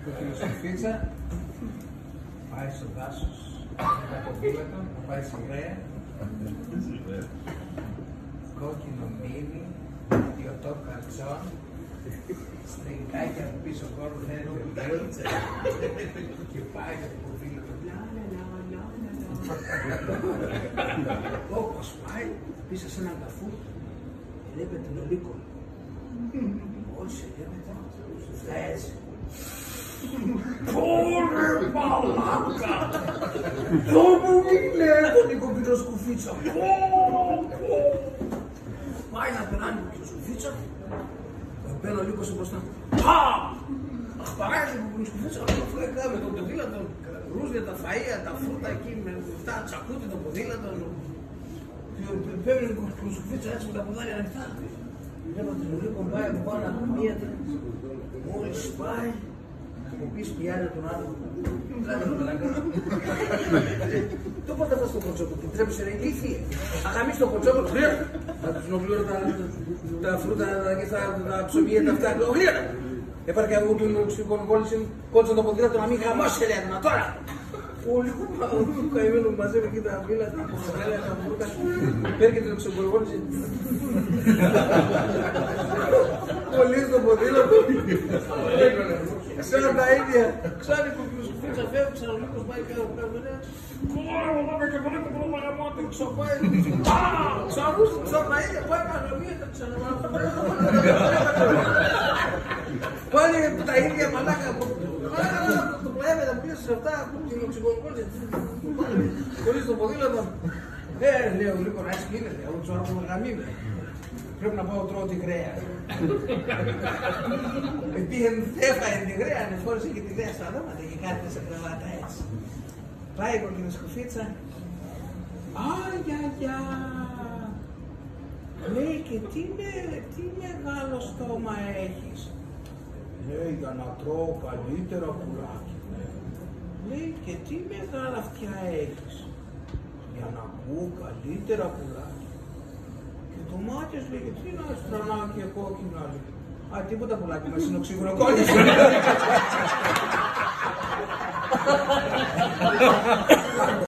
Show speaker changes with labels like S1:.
S1: Το φιλοσοφίτσα πάει στο δάσος, με τα ποδήλατα, θα πάει στη Γραία. Κόκκινο μήνυ, ιωτό καρτσόν, στριγκάκια από πίσω χώρο, φαίνεται μπέλτσα και πάει για το ποδήλατο. Όπως πάει, πίσω σε έναν καφού, βλέπετε τον Ολύκο. Όλοι σε βλέπετε, έτσι. Πόρε μαλάκα! Δω μου είναι τον Νικοπίτρο Σκουφίτσα. Πάει να περάσει το Σκουφίτσα. Παίρνει ο Λύκος μπροστά. Αχ, παράζει τον Σκουφίτσα. Αυτό έκανε με τον ποδήλατο. Ρούζια, τα φαΐα, τα φρούτα εκεί με αυτά, τσακούτι το ποδήλατο. Παίρνει τον Σκουφίτσα έτσι με τα ποδάρια ανοιχτά. Βλέπω τον Λύκο πάει από πάνω από μία. Μόλις πάει. Μου πεις πιάνει τον άλλο. Λάτε τον μαλάκα. Το πότε θα στο κοτσόκο, την τρέψε ρε ηλίθιε. Αχαμείς το κοτσόκο, γλύρα. Θα τους νοπλήρω τα φρούτα και τα ψωμιέ τα αυτά. Γλύρα. Έπαρε και εγώ του ξυκονοκόλλησιν, κότσα το ποδήλατο να μην γαμώσει ελεύθερα τώρα. Όλοι του καημένου μαζεύει εκεί τα φύλλα, τα ποδήλατα, τα φρούτα. Πέρκε τον ξυκονοκόλλησιν. Πολύ στο ποδήλατο. Ξέρω τα ίδια. Ξάνει που Σκουφίτσα φεύγει, ξαναλίκος πάει κάτω κάτω. Κόρα μου πάμε και πολύ κουμπρό μαγαμάτι, ξαπάει. Ξαναλούσε τα ίδια, πάει πανομία, τα ξαναβάλω. Πάλι τα ίδια μαλάκα. Το πλέμε, τα πουλήσεις σε αυτά, την οξυγονικότητα. Πολύ στο ποδήλατο. Λέω λίγο να έχει γίνεται, εγώ τους άρχομαι γαμίμαι. Πρέπει να πάω τρώω τη Γραία. Πήγαινε έφαγε τη Γραία, ανεφόρησε και τη Γραία στα δώματα και κάθεται σε κρεβάτα έτσι. Πάει η κόκκινη Σκουφίτσα. Αγιαγιά! Λέει και τι μεγάλο στόμα έχεις. Λέει για να τρώω καλύτερα πουλάκι. Λέει και τι μεγάλα αυτιά έχεις. Για να ακούω καλύτερα πουλάκι. Και το μάτιος λέγε, τι είναι στρανά και κόκκινα, λέει. Α, τίποτα πουλάκι μας είναι οξυγονοκόλληση.